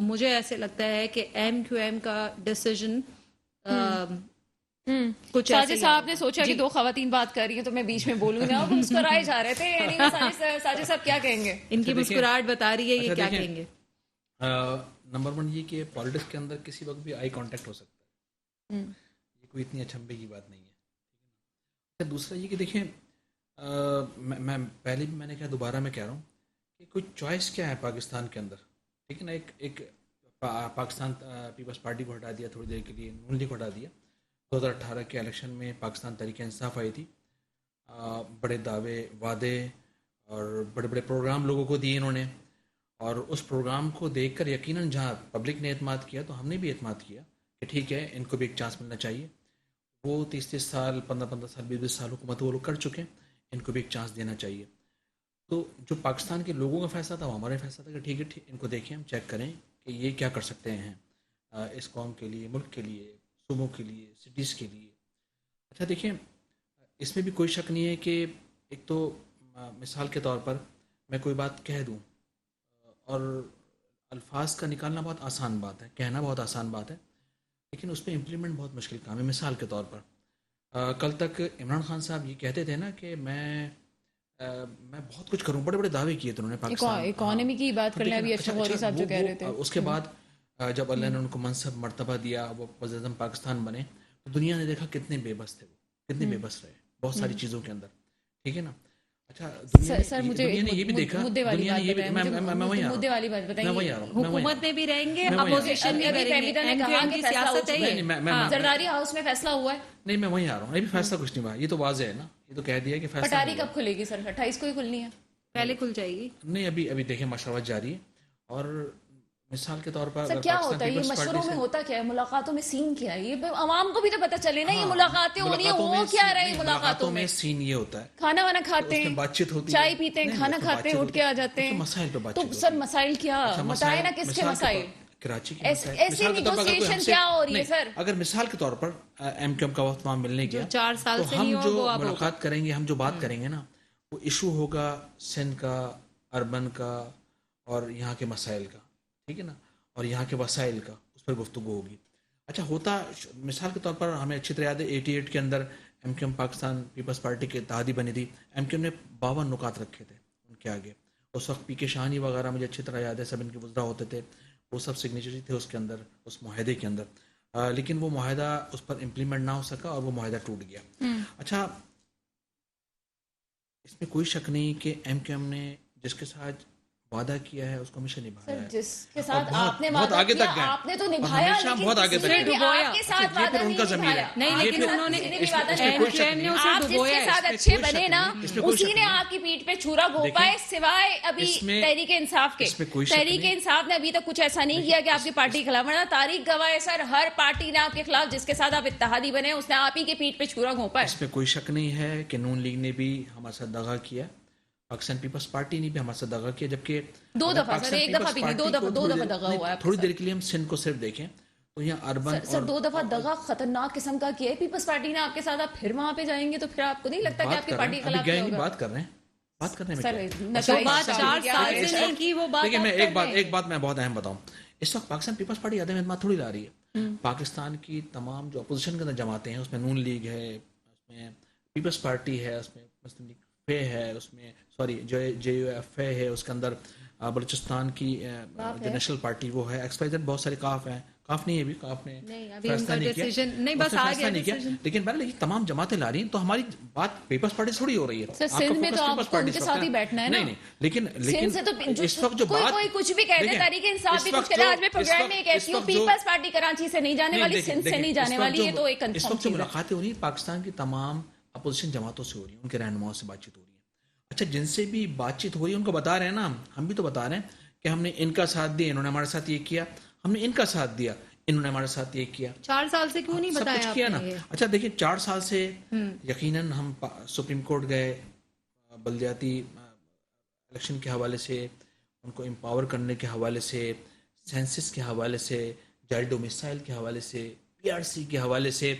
مجھے ایسے لگتا ہے کہ ایم کیو ایم کا ڈیسیژن ساجد صاحب نے سوچا کہ دو خواتین بات کر رہی ہیں تو میں بیچ میں بولوں گا، اور مسکرائے جا رہے تھے. یعنی ساجد صاحب کیا کہیں گے؟ ان کی مسکراہٹ بتا رہی ہے یہ کیا کہیں گے. نمبر 1 یہ کہ پالیٹکس کے اندر کسی وقت بھی آئی کانٹیکٹ ہو سکتا ہے، یہ کوئی اتنی اچھمبے کی بات نہیں ہے. دوسرا یہ کہ دیکھیں، میں پہلے بھی میں نے کہا، دوبارہ میں کہہ رہا ہوں کہ کوئی چوائس کیا ہے پاکستان کے اندر، ٹھیک ہے نا. ایک پاکستان پیپلز پارٹی کو ہٹا دیا تھوڑی دیر کے لیے، نون لیگ کو ہٹا دیا. 2018 کے الیکشن میں پاکستان تحریک انصاف آئی تھی، بڑے دعوے وعدے اور بڑے بڑے پروگرام لوگوں کو دیے انہوں نے، اور اس پروگرام کو دیکھ کر یقیناً جہاں پبلک نے اعتماد کیا تو ہم نے بھی اعتماد کیا کہ ٹھیک ہے ان کو بھی ایک چانس ملنا چاہیے. وہ 30 سال 15 سال 20 سال حکومت وہ لوگ کر چکے ہیں, ان کو بھی ایک چانس دینا چاہیے. تو جو پاکستان کے لوگوں کا فیصلہ تھا وہ ہمارا فیصلہ تھا کہ ٹھیک ہے ان کو دیکھیں, ہم چیک کریں کہ یہ کیا کر سکتے ہیں اس قوم کے لیے, ملک کے لیے, صوبوں کے لیے, سٹیز کے لیے. اچھا دیکھیں, اس میں بھی کوئی شک نہیں ہے کہ ایک تو مثال کے طور پر میں کوئی بات کہہ دوں اور الفاظ کا نکالنا بہت آسان بات ہے, کہنا بہت آسان بات ہے, لیکن اس پہ امپلیمنٹ بہت مشکل کام ہے. مثال کے طور پر کل تک عمران خان صاحب یہ کہتے تھے نا کہ میں بہت کچھ کروں, بڑے بڑے دعوے کیے تھے انہوں نے پاکستان اکانومی کی بات کر لیں ابھی اشرف غوری صاحب جو کہہ رہے تھے. اس کے بعد جب اللہ نے ان کو منصب مرتبہ دیا, وہ وزیر اعظم پاکستان بنے, تو دنیا نے دیکھا کتنے بے بس تھے, وہ کتنے بے بس رہے بہت ساری چیزوں کے اندر, ٹھیک ہے نا. اچھا سر مجھے یہ بھی دیکھا, مدعے والی بات بتائیں, حکومت میں بھی رہیں گے, اپوزیشن میں بھی رہیں گے, کی سیاست ہے یہ. زرداری ہاؤس میں فیصلہ ہوا ہے, نہیں میں وہیں آ رہا ہوں, ابھی فیصلہ کچھ نہیں ہوا, یہ تو واضح ہے نا, یہ تو کہہ دیا کہ فیصلہ. پٹاری کب کھلے گی سر؟ 28 کو ہی کھلنی ہے, پہلے کھل جائے گی. نہیں ابھی دیکھیں مشاورت جاری ہے. اور مثال کے طور پر سر کیا ہوتا ہے یہ مشوروں میں, ہوتا کیا ہے, ملاقاتوں میں سین کیا ہے, یہ عوام کو بھی تو پتہ چلے نا یہ ملاقاتیں ہو رہی ہیں, وہ کیا رہے ملاقاتوں میں. سین یہ ہوتا ہے کھانا وانا کھاتے ہیں, بات چیت ہوتی ہے, چائے پیتے ہیں, کھانا کھاتے ہیں, اٹھ کے آ جاتے ہیں, مسائل پہ بات تو سر مسائل کیا بتائیں نا, کس کے مسائل, کراچی کے ایسی نیگوسیشن کیا ہو رہی ہے سر؟ اگر مثال کے طور پر ایم کیو ایم کا وقت وہاں ملنے گیا, 4 سال سے ہم جو ملاقات کریں گے, ہم جو بات کریں گے نا, وہ ایشو ہوگا سندھ کا, اربن کا اور یہاں کے مسائل کا, ٹھیک ہے نا, اور یہاں کے وسائل کا, اس پر گفتگو ہوگی. اچھا ہوتا مثال کے طور پر ہمیں اچھی طرح یاد ہے 88 کے اندر M Q M Pakistan peoples party کے اتحادی بنی تھی, ایم کیو ایم نے 52 نکات رکھے تھے ان کے آگے. اس وقت پی کے شاہانی وغیرہ مجھے اچھی طرح یاد ہے, سب ان کے وزراء ہوتے تھے, وہ سب سگنیچری تھے اس کے اندر, اس معاہدے کے اندر, لیکن وہ معاہدہ اس پر امپلیمنٹ نہ ہو سکا اور وہ معاہدہ ٹوٹ گیا. اچھا اس میں کوئی شک نہیں کہ ایم کیو ایم نے جس کے ساتھ وعدہ کیا ہے اس کو ہمیشہ نبھایا ہے. جس کے ساتھ آپ نے بہت وعدہ آگے کیا تک گئے, آپ نے تو نبھایا, ہمیشہ بہت آگے تک لیکن آپ کے ساتھ وعدہ نہیں نبھایا. نہیں لیکن انہوں نے آپ جس کے ساتھ اچھے بنے نا, اسی نے آپ کی پیٹھ پہ چھرا گھونپا ہے, سوائے ابھی تحریک انصاف کے. تحریک انصاف نے ابھی تک کچھ ایسا نہیں کیا کہ آپ کی پارٹی کے خلاف, ورنہ تاریخ گواہ ہے سر, ہر پارٹی نے آپ کے خلاف جس کے ساتھ آپ اتحادی بنے اس نے آپ ہی کے پیٹھ پہ چھرا گھونپا ہے. اس میں کوئی شک نہیں ہے کہ نون لیگ نے بھی ہمارے ساتھ دغا کیا, پاکستان پیپلز پارٹی نے بھی ہمارے ساتھ دغا کیا, جبکہ 2 دفعہ سر, 1 دفعہ بھی نہیں, 2 دفعہ دغا ہوا ہے. تھوڑی دیر کے لیے ہم سندھ کو صرف دیکھیں تو یہاں اربن سر 2 دفعہ دغا خطرناک قسم کا کیا ہے پیپلز پارٹی نے آپ کے ساتھ, آپ پھر وہاں پہ جائیں گے تو پھر آپ کو نہیں لگتا کہ آپ کی پارٹی کے خلاف ہوگا؟ بات کر رہے ہیں, بات کرنے میں جو بات 4 سال سے نہیں کی وہ بات. دیکھیں میں ایک بات میں بہت اہم بتاؤں, اس وقت پاکستان پیپلز پارٹی عدم اعتماد تھوڑی لا رہی ہے. پاکستان کی تمام جو اپوزیشن کے اندر جماعتیں ہیں, اس میں نون لیگ ہے, اس میں پیپلز پارٹی ہے, اس میں مسلم لیگ ہے, اس میں جے یو ایف ہے, اس کے اندر بلوچستان کی جو نیشنل پارٹی وہ ہے, ایکسپائزر بہت سارے کاف ہیں, کاف نہیں ہے ابھی, کاف نے فیصلہ نہیں کیا, لیکن پہلے تمام جماعتیں لا رہی ہیں, تو ہماری بات پیپلز پارٹی سے تھوڑی ہو رہی ہے. سر سندھ میں تو آپ کو ان کے ساتھ ہی بیٹھنا ہے نا. نہیں لیکن اس وقت جو بات, کوئی کچھ بھی کہہ دے, تحریک انصاف بھی کچھ کرے, آج میں پروگرام میں کہتی ہوں پیپلز پارٹی کراچی سے نہیں جانے والی, سندھ سے نہیں جانے والی, یہ تو ایک کنفرم چیز ہے. اس وقت جو ملاقاتیں ہو رہی ہیں پاکستان کی تمام اپوزیشن جماعتوں سے ہو رہی ہیں, ان کے رہنماؤں سے بات چیت ہو رہی ہے. اچھا جن سے بھی بات چیت ہو رہی ہے ان کو بتا رہے ہیں نا, ہم بھی تو بتا رہے ہیں کہ ہم نے ان کا ساتھ دیا, انہوں نے ہمارے ساتھ یہ کیا, ہم نے ان کا ساتھ دیا, انہوں نے ہمارے ساتھ یہ کیا. 4 سال سے کیوں نہیں بتایا کیا نا. اچھا دیکھیں 4 سال سے یقیناً ہم سپریم کورٹ گئے, بلدیاتی الیکشن کے حوالے سے, ان کو امپاور کرنے کے حوالے سے, سینسس کے حوالے سے, چائلڈ ڈومیسائل کے حوالے سے, پی آر سی کے حوالے سے,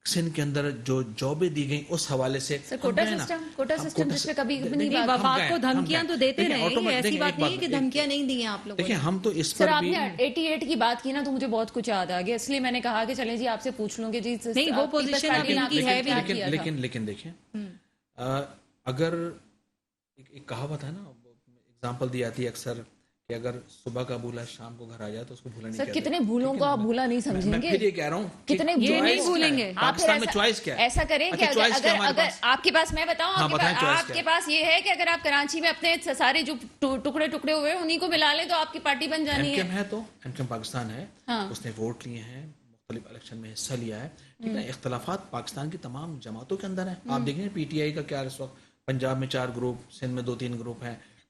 سندھ کے اندر جو جابیں دی گئیں اس حوالے سے. کوٹا سسٹم جس پہ کبھی نہیں بات, وفاق کو دھمکیاں تو دیتے رہے, ایسی بات نہیں ہے کہ دھمکیاں نہیں دی ہیں آپ لوگوں. دیکھیں ہم تو اس پر پر آپ نے 88 کی بات کی نا, تو مجھے بہت کچھ یاد آ گیا, اس لیے میں نے کہا کہ چلیں جی آپ سے پوچھ لوں گے جی. نہیں وہ پوزیشن آپ ان کی ہے بھی, لیکن دیکھیں اگر ایک کہاوت ہے نا, ایگزامپل دی جاتی ہے اکثر کہ اگر صبح کا بھولا شام کو گھر آ جائے تو اس کو بھولا نہیں کہتے. سر کتنے بھولوں کو آپ بھولا نہیں سمجھیں گے, میں پھر یہ کہہ رہا ہوں کتنے یہ نہیں بھولیں گے. پاکستان میں چوائس کیا ہے, ایسا کریں کہ اگر آپ کے پاس, میں بتاؤں آپ کے پاس یہ ہے کہ اگر آپ کراچی میں اپنے سارے جو ٹکڑے ہوئے ہیں انہیں کو ملا لیں تو آپ کی پارٹی بن جانی ہے. تو ایم کیو ایم پاکستان ہے, اس نے ووٹ لیے ہیں, مختلف الیکشن میں حصہ لیا ہے, ٹھیک ہے. اختلافات پاکستان کی تمام جماعتوں کے اندر ہیں. آپ دیکھیں پی ٹی آئی کا کیا اس وقت, پنجاب میں 4 گروپ, سندھ میں 2-3 گروپ ہیں,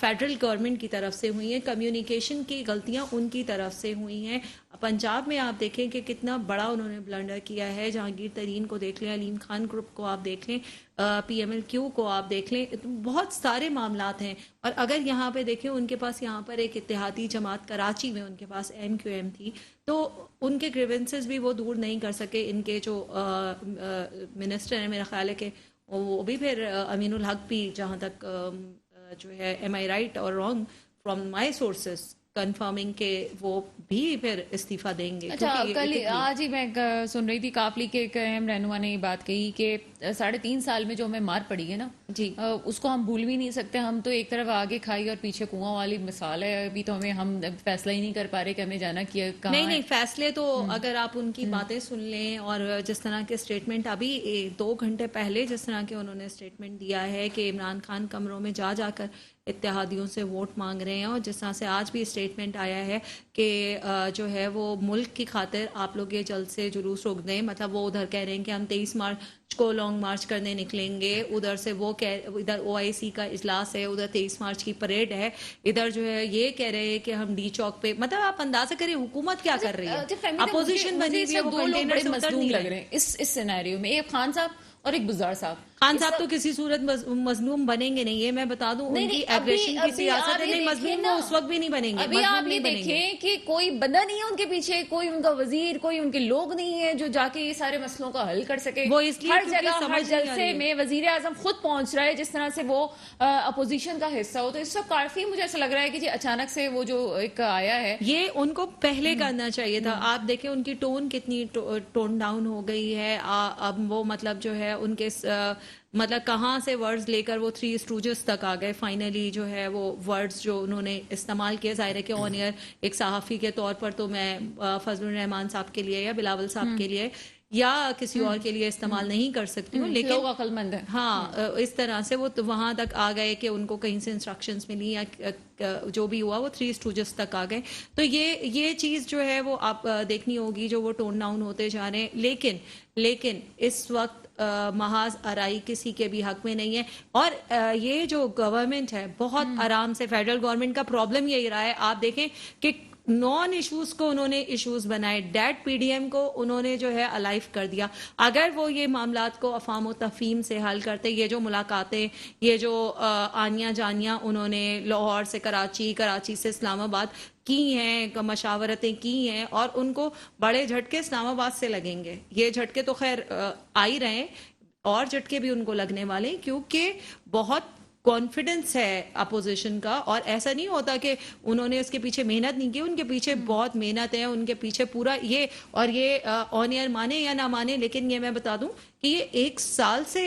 فیڈرل گورنمنٹ کی طرف سے ہوئی ہیں, کمیونیکیشن کی غلطیاں ان کی طرف سے ہوئی ہیں. پنجاب میں آپ دیکھیں کہ کتنا بڑا انہوں نے بلنڈر کیا ہے. جہانگیر ترین کو دیکھ لیں, علیم خان گروپ کو آپ دیکھ لیں, پی ایم ایل کیو کو آپ دیکھ لیں, بہت سارے معاملات ہیں. اور اگر یہاں پہ دیکھیں ان کے پاس یہاں پر ایک اتحادی جماعت کراچی میں ان کے پاس ایم کیو ایم تھی, تو ان کے گریونسز بھی وہ دور نہیں کر سکے. ان کے جو منسٹر ہیں میرا خیال ہے کہ وہ بھی پھر امین الحق بھی, جہاں تک جو ہے ایم آئی رائٹ اور wrong from my sources confirming کہ وہ بھی پھر استعفیٰ دیں گے. اچھا, کل آج ہی میں سن رہی تھی کافلی کے ایک اہم رہنما نے یہ بات کہی کہ 3.5 سال میں جو ہمیں مار پڑی ہے نا, جی اس کو ہم بھول بھی نہیں سکتے. ہم تو ایک طرف آگے کھائی اور پیچھے کنواں والی مثال ہے. ابھی تو ہم فیصلہ ہی نہیں کر پا رہے کہ ہمیں جانا کیا کہاں ہے. نہیں فیصلے تو اگر آپ ان کی باتیں سن لیں, اور جس طرح کے اسٹیٹمنٹ ابھی 2 گھنٹے پہلے جس طرح کے انہوں نے اسٹیٹمنٹ دیا ہے کہ عمران خان کمروں میں جا کر اتحادیوں سے ووٹ مانگ رہے ہیں, اور جس طرح سے آج بھی اسٹیٹمنٹ آیا ہے کہ جو ہے وہ ملک کی خاطر آپ لوگ یہ جلد سے جلوس روک دیں. مطلب وہ ادھر کہہ رہے ہیں کہ ہم 23 مارچ کو لانگ مارچ کرنے نکلیں گے, ادھر سے وہ ادھر OIC کا اجلاس ہے, ادھر 23 مارچ کی پریڈ ہے, ادھر جو ہے یہ کہہ رہے ہیں کہ ہم ڈی چوک پہ. مطلب آپ اندازہ کریں حکومت کیا کر رہی ہے, اپوزیشن بنی ہوئی ہے, وہ دو لوگ کنٹینر بڑے سے اتر مظلوم نہیں لگ رہے. رہے ہیں اس سینیریو میں, ایک خان صاحب اور ایک بزدار صاحب. خان صاحب تو کسی صورت مظلوم بنیں گے نہیں, یہ میں بتا دوں. ان کی ایگریشن کی سیاست ہے, نہیں مظلوم وہ اس وقت بھی نہیں بنیں گے. ابھی آپ یہ دیکھیں کہ کوئی بندہ نہیں ہے ان کے پیچھے, کوئی ان کا وزیر, کوئی ان کے لوگ نہیں ہے جو جا کے یہ سارے مسئلوں کا حل کر سکے. وہ اس لیے ہر جگہ ہر جلسے میں وزیر اعظم خود پہنچ رہا ہے, جس طرح سے وہ اپوزیشن کا حصہ ہو. تو اس وقت کافی مجھے ایسا لگ رہا ہے کہ جی اچانک سے وہ جو ایک آیا ہے, یہ ان کو پہلے کرنا چاہیے تھا. آپ دیکھیں ان کی ٹون کتنی ٹون ڈاؤن ہو گئی ہے. اب وہ مطلب جو ہے ان کے مطلب کہاں سے ورڈز لے کر وہ 3 اسٹوجز تک آ گئے. فائنلی جو ہے وہ ورڈز جو انہوں نے استعمال کیے, ظاہر ہے کہ آن ایئر ایک صحافی کے طور پر تو میں فضل الرحمان صاحب کے لیے یا بلاول صاحب کے لیے یا کسی اور کے لیے استعمال نہیں کر سکتی ہوں, لیکن لوگ عقل مند ہیں. ہاں اس طرح سے وہ وہاں تک آ گئے کہ ان کو کہیں سے انسٹرکشنز ملی یا جو بھی ہوا وہ 3 اسٹوجز تک آ گئے. تو یہ چیز جو ہے وہ آپ دیکھنی ہوگی, جو وہ ٹون ڈاؤن ہوتے جا رہے ہیں. لیکن اس وقت محاذ آرائی کسی کے بھی حق میں نہیں ہے. اور یہ جو گورنمنٹ ہے بہت آرام سے, فیڈرل گورنمنٹ کا پرابلم یہی رہا ہے. آپ دیکھیں کہ نان ایشوز کو انہوں نے ایشوز بنائے, ڈیڈ PDM کو انہوں نے جو ہے الائیو کر دیا. اگر وہ یہ معاملات کو افہام و تفہیم سے حل کرتے, یہ جو ملاقاتیں, یہ جو آنیاں جانیاں انہوں نے لاہور سے کراچی سے اسلام آباد کی ہیں, مشاورتیں کی ہیں, اور ان کو بڑے جھٹکے اسلام آباد سے لگیں گے. یہ جھٹکے تو خیر آ ہی رہے ہیں, اور جھٹکے بھی ان کو لگنے والے ہیں, کیونکہ بہت کانفیڈنس ہے اپوزیشن کا. اور ایسا نہیں ہوتا کہ انہوں نے اس کے پیچھے محنت نہیں کی, ان کے پیچھے بہت محنت ہے, ان کے پیچھے پورا یہ. اور یہ آن ایئر مانے یا نہ مانے, لیکن یہ میں بتا دوں کہ یہ 1 سال سے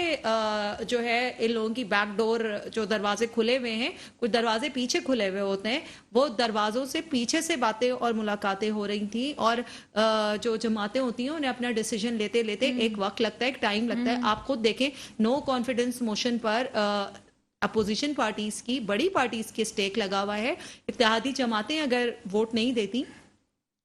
جو ہے ان لوگوں کی بیک ڈور جو دروازے کھلے ہوئے ہیں, کچھ دروازے پیچھے کھلے ہوئے ہوتے ہیں, وہ دروازوں سے پیچھے سے باتیں اور ملاقاتیں ہو رہی تھیں. اور جو جماعتیں ہوتی ہیں انہیں اپنا ڈیسیجن لیتے ایک وقت لگتا ہے, ایک ٹائم لگتا ہے. آپ خود دیکھیں نو کانفیڈنس موشن پر اپوزیشن پارٹیز کی, بڑی پارٹیز کی اسٹیک لگا ہوا ہے. اتحادی جماعتیں اگر ووٹ نہیں دیتی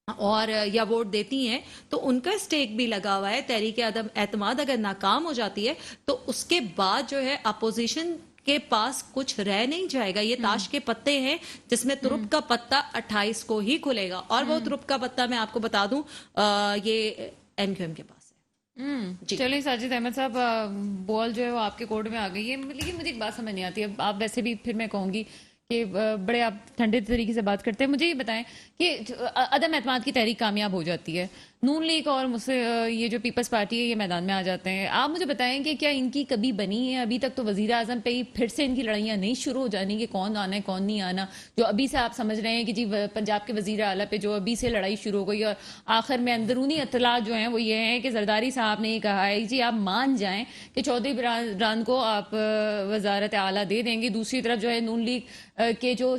اور یا ووٹ دیتی ہیں تو ان کا اسٹیک بھی لگا ہوا ہے. تحریک عدم اعتماد اگر ناکام ہو جاتی ہے تو اس کے بعد جو ہے اپوزیشن کے پاس کچھ رہ نہیں جائے گا. یہ تاش کے پتے ہیں جس میں ترپ کا پتا 28 کو ہی کھلے گا, اور وہ ترپ کا پتا میں آپ کو بتا دوں یہ MQM کے پاس. چلیے ساجد احمد صاحب, بال جو ہے وہ آپ کے کورٹ میں آ گئی ہے. لیکن مجھے ایک بات سمجھ نہیں آتی, اب آپ ویسے بھی پھر میں کہوں گی کہ بڑے آپ ٹھنڈے طریقے سے بات کرتے ہیں. مجھے یہ بتائیں کہ عدم اعتماد کی تحریک کامیاب ہو جاتی ہے, نون لیگ اور مجھ سے یہ جو پیپلز پارٹی ہے یہ میدان میں آ جاتے ہیں. آپ مجھے بتائیں کہ کیا ان کی کبھی بنی ہے ابھی تک؟ تو وزیر اعظم پہ ہی پھر سے ان کی لڑائیاں نہیں شروع ہو جانی کہ کون آنا ہے کون نہیں آنا, جو ابھی سے آپ سمجھ رہے ہیں کہ جی پنجاب کے وزیر اعلیٰ پہ جو ابھی سے لڑائی شروع ہو گئی. اور آخر میں اندرونی اطلاعات جو ہیں وہ یہ ہیں کہ زرداری صاحب نے یہ کہا ہے جی آپ مان جائیں کہ چودھری بران کو آپ وزارت اعلیٰ دے دیں گے. دوسری طرف جو ہے نون لیگ کے جو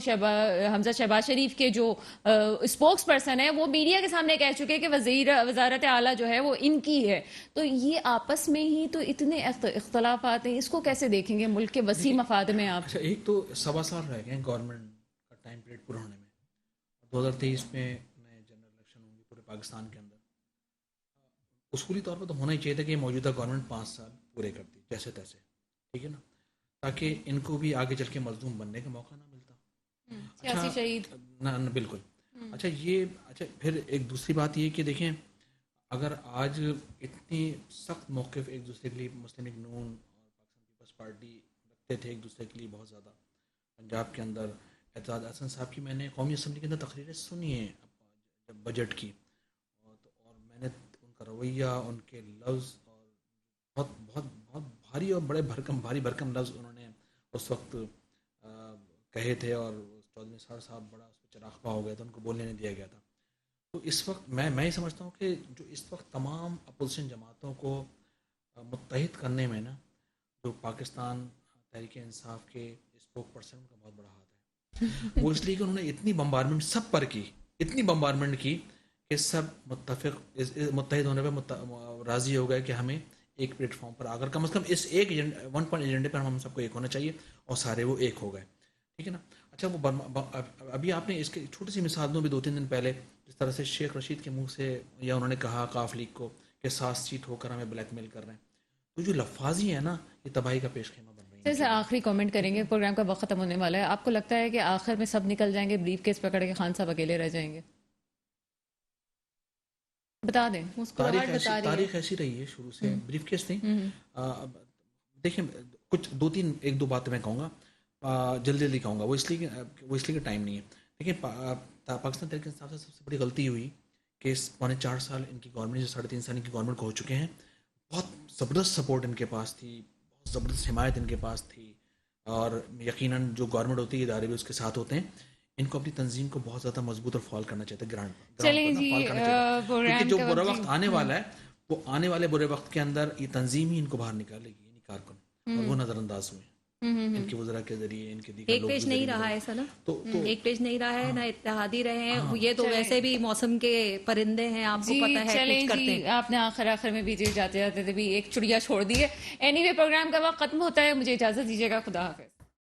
حمزہ شہباز شریف کے جو اسپوکس پرسن ہے وہ میڈیا کے سامنے کہہ چکے کہ وزارت اعلیٰ جو ہے وہ ان کی ہے. تو یہ آپس میں ہی تو اتنے اختلافات ہیں, اس کو کیسے دیکھیں گے ملک کے وسیع مفاد میں آپ؟ اچھا, ایک تو 1.25 سال رہ گئے گورنمنٹ کا ٹائم پیریڈ پورا ہونے میں. 2023 میں جنرل الیکشن ہوں گے پورے پاکستان کے اندر. اصولی طور پر تو ہونا ہی چاہیے تھا کہ موجودہ گورنمنٹ 5 سال پورے کرتی جیسے تیسے, ٹھیک ہے نا. تاکہ ان کو بھی آگے چل کے مظلوم بننے کا موقع نہ ملتا. سیاسی شہید. نہ بالکل. اچھا پھر ایک دوسری بات یہ کہ دیکھیں اگر آج اتنی سخت موقف ایک دوسرے کے لیے مسلم لیگ نون اور پاکستان پیپلز پارٹی رکھتے تھے ایک دوسرے کے لیے بہت زیادہ پنجاب کے اندر. اعتزاز احسن صاحب کی میں نے قومی اسمبلی کے اندر تقریریں سنی ہیں جب بجٹ کی, اور میں نے ان کا رویہ, ان کے لفظ اور بہت بہت بہت بھاری اور بڑے بھاری بھرکم لفظ انہوں نے اس وقت کہے تھے, اور چودھری نثار صاحب بڑا اس پہ چراغ پا ہو گیا تھا, ان کو بولنے نہیں دیا گیا تھا. تو اس وقت میں یہ سمجھتا ہوں کہ جو اس وقت تمام اپوزیشن جماعتوں کو متحد کرنے میں نا جو پاکستان تحریک انصاف کے اسپوک پرسن کا بہت بڑا ہاتھ ہے. وہ اس لیے کہ انہوں نے اتنی بمبارمنٹ سب پر کی, اتنی بمبارمنٹ کی کہ سب متحد ہونے پہ راضی ہو گئے کہ ہمیں ایک پلیٹ فارم پر آ کر کم از کم اس ایک ون پوائنٹ ایجنڈے پر ہم سب کو ایک ہونا چاہیے, اور سارے وہ ایک ہو گئے. ٹھیک ہے نا. اچھا وہ ابھی آپ نے اس کی چھوٹی سی مثال دوں بھی 2-3 دن پہلے جس طرح سے شیخ رشید کے منہ سے یا انہوں نے کہا قاف لیگ کو کہ 7 سیٹ ہو کر ہمیں بلیک میل کر رہے ہیں, تو جو لفاظی ہے نا یہ تباہی کا پیش خیمہ بن رہی ہے. جیسے آخری کامنٹ کریں گے, پروگرام کا وقت ختم ہونے والا ہے. آپ کو لگتا ہے کہ آخر میں سب نکل جائیں گے, بریف کیس پکڑ کے خان صاحب اکیلے رہ جائیں گے؟ بتا دیں, تاریخ ایسی رہی ہے شروع سے, بریف کیس نہیں. دیکھیں کچھ 1-2 باتیں میں کہوں گا, جلدی کہوں گا, وہ اس لیے کہ ٹائم نہیں ہے. دیکھیں پاکستان تحریک انصاف سے سب سے بڑی غلطی ہوئی کہ 4.25 سال ان کی گورنمنٹ, 3.5 سال ان کی گورنمنٹ کو ہو چکے ہیں, بہت زبردست سپورٹ ان کے پاس تھی, بہت زبردست حمایت ان کے پاس تھی, اور یقیناً جو گورنمنٹ ہوتی ہے ادارے بھی اس کے ساتھ ہوتے ہیں. ان کو اپنی تنظیم کو بہت زیادہ مضبوط اور فعال کرنا چاہتے ہیں, گرانٹ چلیں جی کیونکہ جو برا وقت آنے والا ہے وہ آنے والے برے وقت کے اندر یہ تنظیم ہی ان کو باہر نکالے گی, یعنی کارکن, اور وہ نظر انداز ہوئے ان کے وزراء کے ذریعے, ان کے دیگر ایک پیج نہیں رہا ہے ایسا نا, ایک پیج نہیں رہا ہے, نہ اتحادی رہے ہیں. یہ تو ویسے بھی موسم کے پرندے ہیں, آپ کو پتہ ہے چلیں جی, آپ نے آخر میں بھی جاتے بھی ایک چڑیا چھوڑ دی ہے. اینی وے پروگرام کا وقت ختم ہوتا ہے, مجھے اجازت دیجیے گا, خدا حافظ.